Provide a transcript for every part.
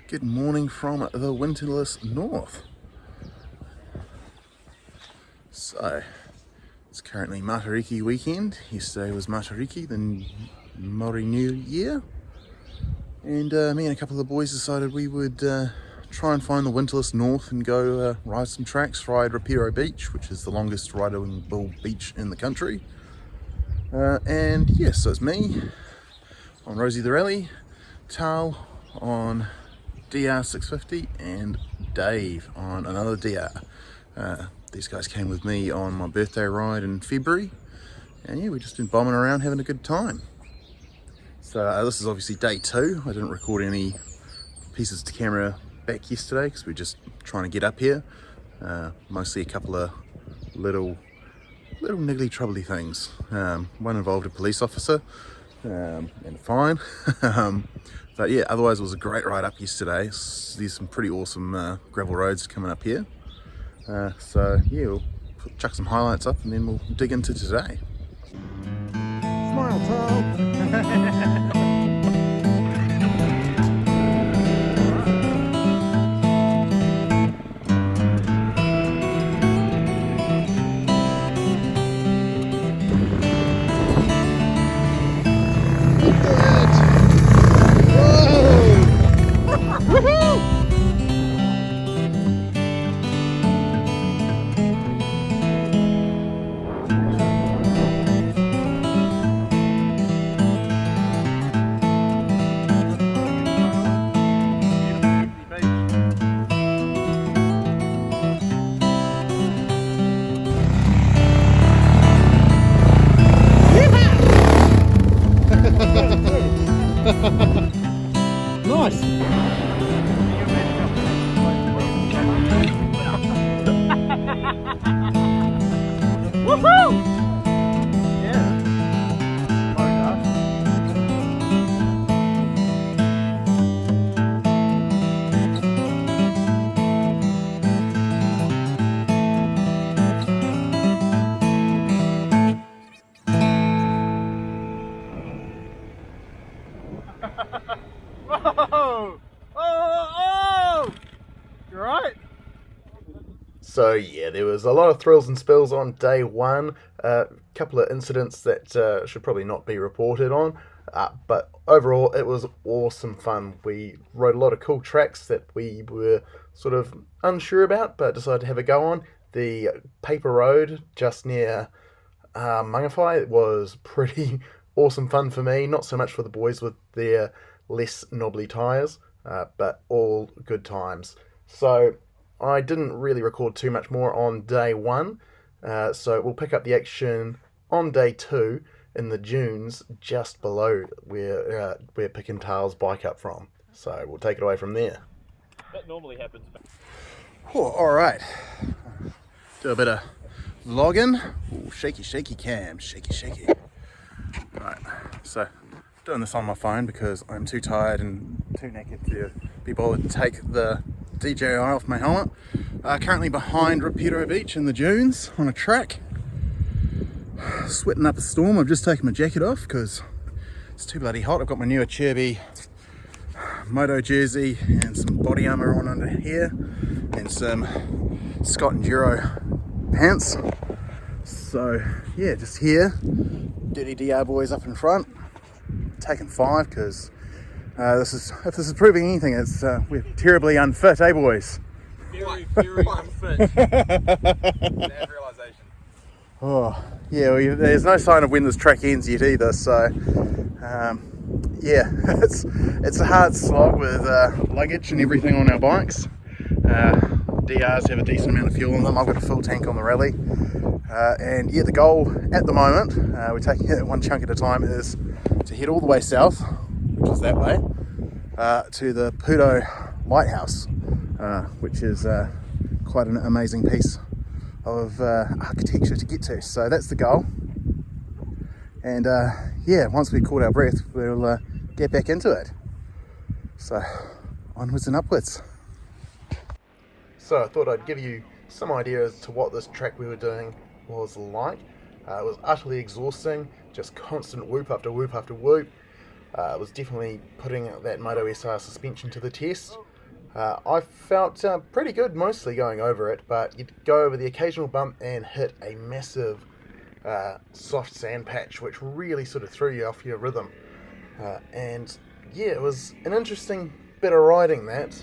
Good morning from the winterless north. So, it's currently Matariki weekend. Yesterday was Matariki, the Maori New Year. And me and a couple of the boys decided we would try and find the winterless north and go ride some tracks, ride Ripiro Beach, which is the longest rideable beach in the country. And yes, so it's me on Rosie the Rally, Tal on DR650, and Dave on another DR. These guys came with me on my birthday ride in February, and yeah, we've just been bombing around having a good time. So this is obviously day 2. I didn't record any pieces to camera back yesterday because we're just trying to get up here. Mostly a couple of little niggly troubly things. One involved a police officer and a fine. But yeah, otherwise it was a great ride up yesterday. There's some pretty awesome gravel roads coming up here. So yeah, we'll chuck some highlights up and then we'll dig into today. Smile, Tom! Nice! Woohoo! Yeah. Whoa! Oh! You're right. So yeah, there was a lot of thrills and spills on day 1. A couple of incidents that should probably not be reported on, but overall it was awesome fun. We rode a lot of cool tracks that we were sort of unsure about, but decided to have a go on. The paper road just near Mangawhai was pretty awesome fun for me, not so much for the boys with their less knobbly tyres, but all good times. So I didn't really record too much more on day 1, so we'll pick up the action on day 2 in the dunes just below where we're picking Tal's bike up from. So we'll take it away from there. That normally happens. Oh, alright, do a bit of vlogging. Ooh, shaky cam, shaky. Right, so doing this on my phone because I'm too tired and too naked to be bothered to take the DJI off my helmet. Currently behind Ripiro Beach in the dunes on a track. Sweating up a storm. I've just taken my jacket off because it's too bloody hot. I've got my new Acerbi moto jersey and some body armor on under here and some Scott Enduro pants. So yeah, just here, dirty DR boys up in front, taking 5 because if this is proving anything, it's we're terribly unfit, eh boys? Very unfit. Bad realization. Oh yeah, well, there's no sign of when this track ends yet either, so yeah, it's a hard slog with luggage and everything on our bikes. DRs have a decent amount of fuel in them. I've got a full tank on the Rally, and yeah, the goal at the moment, we're taking it one chunk at a time, is to head all the way south, which is that way, to the Pudo Lighthouse, which is quite an amazing piece of architecture to get to. So that's the goal, and yeah, once we've caught our breath, we'll get back into it. So onwards and upwards. So I thought I'd give you some idea as to what this track we were doing was like. It was utterly exhausting, just constant whoop after whoop after whoop. It was definitely putting that Moto SR suspension to the test. I felt pretty good mostly going over it, but you'd go over the occasional bump and hit a massive soft sand patch, which really sort of threw you off your rhythm. And yeah, it was an interesting bit of riding that.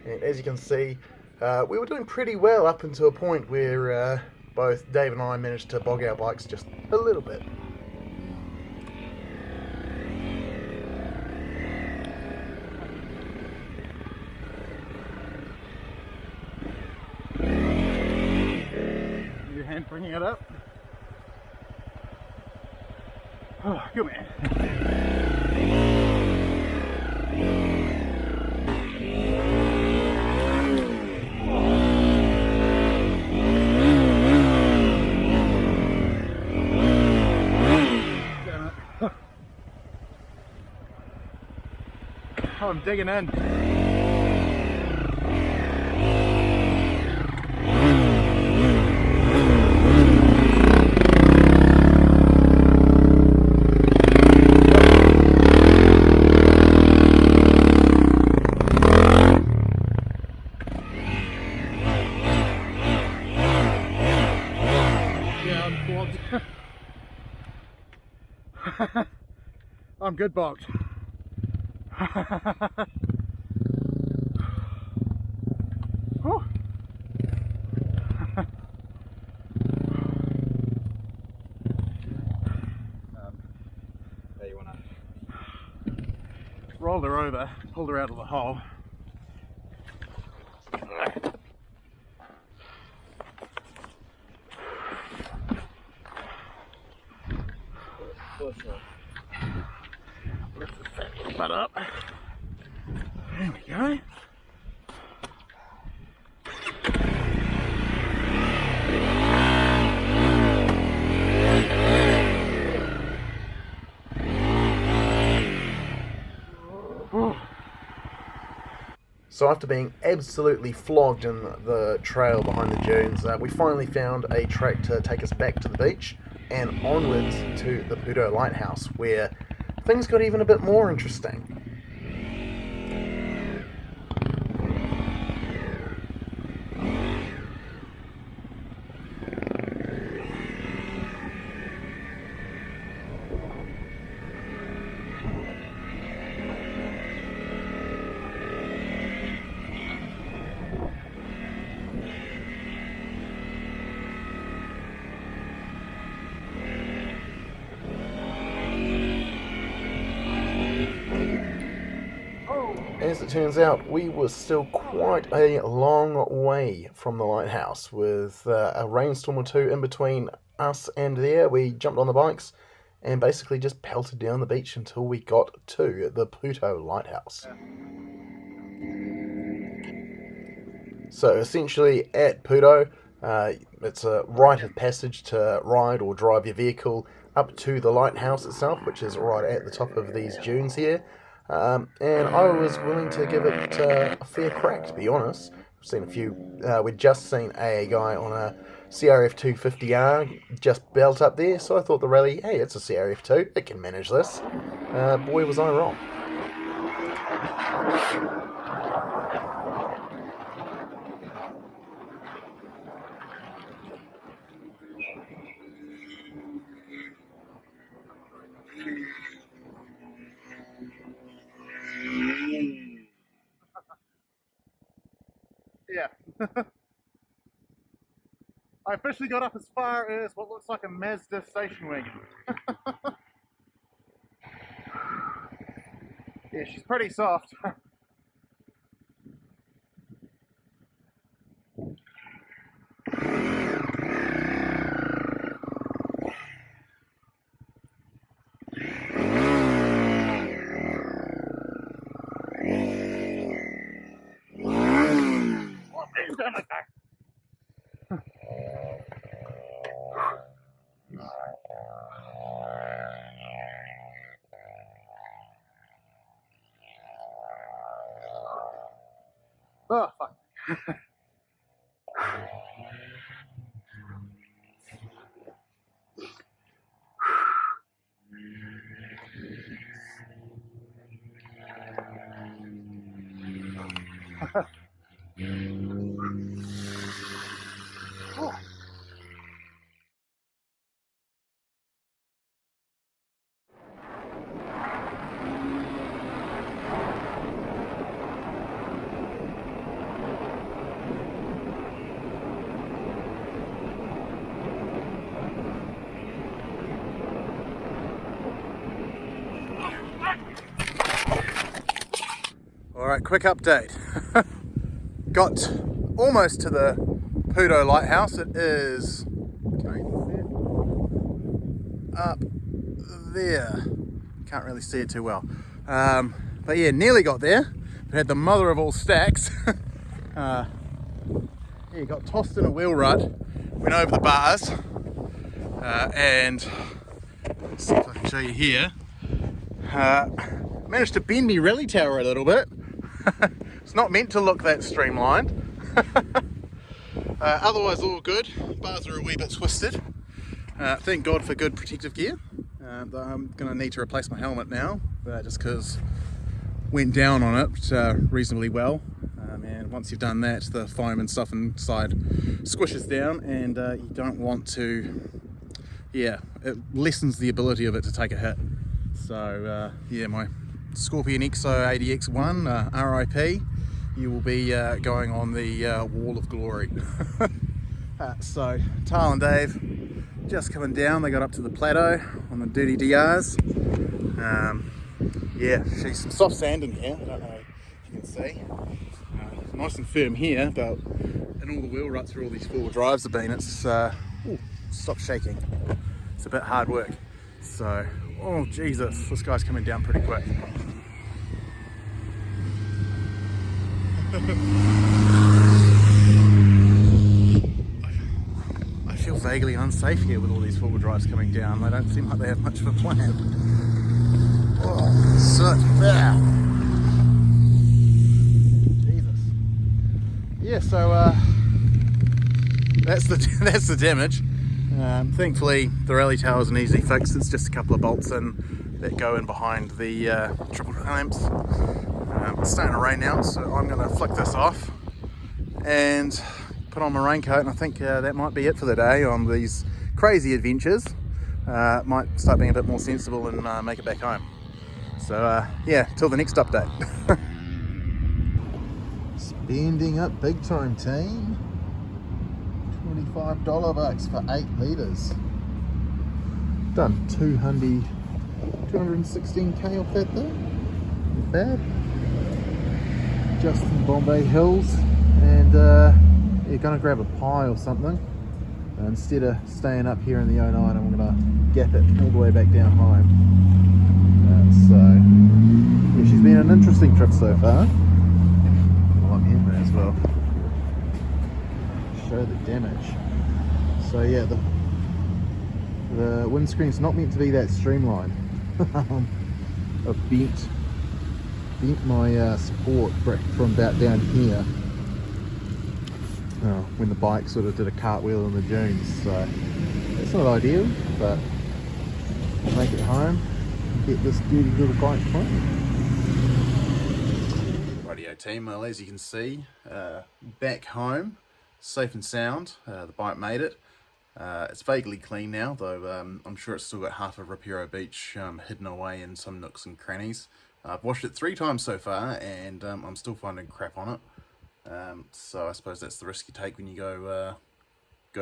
And as you can see, we were doing pretty well up until a point where both Dave and I managed to bog our bikes just a little bit. Your hand bringing it up. Oh, good man. Oh, I'm digging in. Yeah, I'm bogged. I'm good bogged. Whew. There you wanna. Rolled her over, pulled her out of the hole. Butt up. There we go. So after being absolutely flogged in the trail behind the dunes, we finally found a track to take us back to the beach and onwards to the Puto Lighthouse, where things got even a bit more interesting. As it turns out, we were still quite a long way from the lighthouse, with a rainstorm or two in between us and there. We jumped on the bikes and basically just pelted down the beach until we got to the Puto Lighthouse. So essentially at Puto, it's a rite of passage to ride or drive your vehicle up to the lighthouse itself, which is right at the top of these dunes here. And I was willing to give it a fair crack, to be honest. I've seen a few, we'd just seen a guy on a CRF250R just belt up there, so I thought the Rally, hey, it's a CRF2, it can manage this. Boy, was I wrong. Yeah. I officially got up as far as what looks like a Mazda station wagon. Yeah, she's pretty soft. Oh, fuck. Alright, quick update. Got almost to the Pudo Lighthouse. It is up there. Can't really see it too well. But yeah, nearly got there. But had the mother of all stacks. Yeah, got tossed in a wheel rut, went over the bars, and let's see if I can show you here. Managed to bend me rally tower a little bit. It's not meant to look that streamlined. Otherwise all good. Bars are a wee bit twisted. Thank God for good protective gear. I'm going to need to replace my helmet now, just because went down on it reasonably well. And once you've done that, the foam and stuff inside squishes down, and you don't want to, yeah, it lessens the ability of it to take a hit. So yeah, my Scorpion XO 80X1 RIP, you will be going on the wall of glory. So Tal and Dave just coming down. They got up to the plateau on the dirty DRs. Yeah, she's some soft sand in here. I don't know if you can see. Nice and firm here, but in all the wheel ruts where all these four-wheel drives have been, it's ooh, stop shaking. It's a bit hard work. So, oh Jesus, this guy's coming down pretty quick. I feel vaguely unsafe here with all these four-wheel drives coming down. They don't seem like they have much of a plan. Oh, soot. Yeah. Jesus. Yeah, so that's the damage. Thankfully, the rally tower is an easy fix. It's just a couple of bolts in that go in behind the triple clamps. It's starting to rain now, so I'm going to flick this off and put on my raincoat, and I think that might be it for the day on these crazy adventures. Might start being a bit more sensible and make it back home. So yeah, till the next update. Spending up big time, team. $25 bucks for 8 litres. Done 216k off that though. Not bad. Just in Bombay Hills, and you're gonna grab a pie or something. Instead of staying up here in the 09, I'm gonna gap it all the way back down home. So yeah, she's been an interesting trip so far. Well, I'm in there as well. Show the damage. So yeah, the windscreen's not meant to be that streamlined. I've bent my support from about down here when the bike sort of did a cartwheel in the dunes. So it's not ideal, but I'll make it home and get this dirty little bike home. Radio team, well, as you can see, back home, safe and sound. The bike made it. It's vaguely clean now, though I'm sure it's still got half of Ripiro Beach hidden away in some nooks and crannies. I've washed it 3 times so far, and I'm still finding crap on it. So I suppose that's the risk you take when you go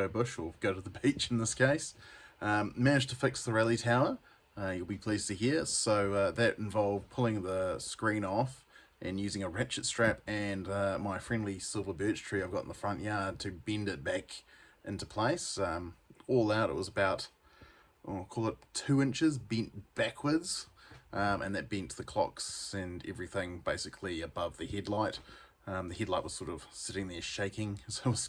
bush, or go to the beach in this case. Managed to fix the rally tower, you'll be pleased to hear. So that involved pulling the screen off and using a ratchet strap and my friendly silver birch tree I've got in the front yard to bend it back into place. All out it was about, I'll call it 2 inches bent backwards, and that bent the clocks and everything basically above the headlight. The headlight was sort of sitting there shaking, so it was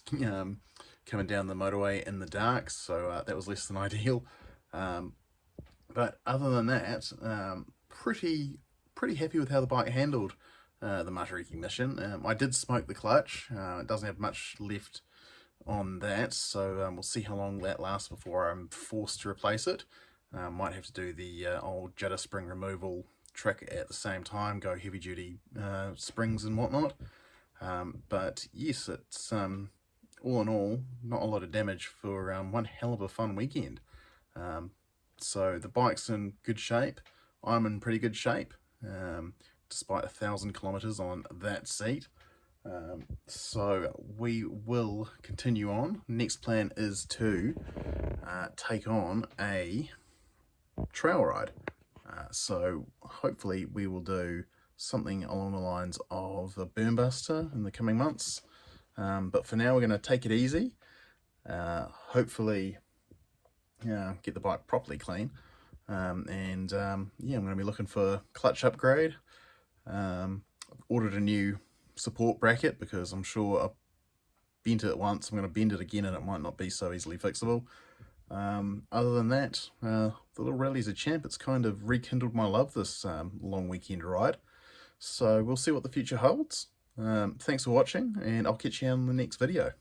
coming down the motorway in the dark, so that was less than ideal. But other than that, pretty happy with how the bike handled the Matariki Mission. I did smoke the clutch. It doesn't have much left on that, so we'll see how long that lasts before I'm forced to replace it. Might have to do the old judder spring removal trick at the same time, go heavy duty springs and whatnot. But yes, it's all in all not a lot of damage for one hell of a fun weekend. So the bike's in good shape. I'm in pretty good shape, despite 1,000 kilometers on that seat. So we will continue on. Next plan is to take on a trail ride. So hopefully we will do something along the lines of a burn buster in the coming months. But for now, we're going to take it easy. Hopefully get the bike properly clean. Yeah, I'm going to be looking for clutch upgrade. I've ordered a new support bracket because I'm sure I've bent it once. I'm going to bend it again and it might not be so easily fixable. Other than that, the little rally's a champ. It's kind of rekindled my love this long weekend ride. So we'll see what the future holds. Thanks for watching, and I'll catch you on the next video.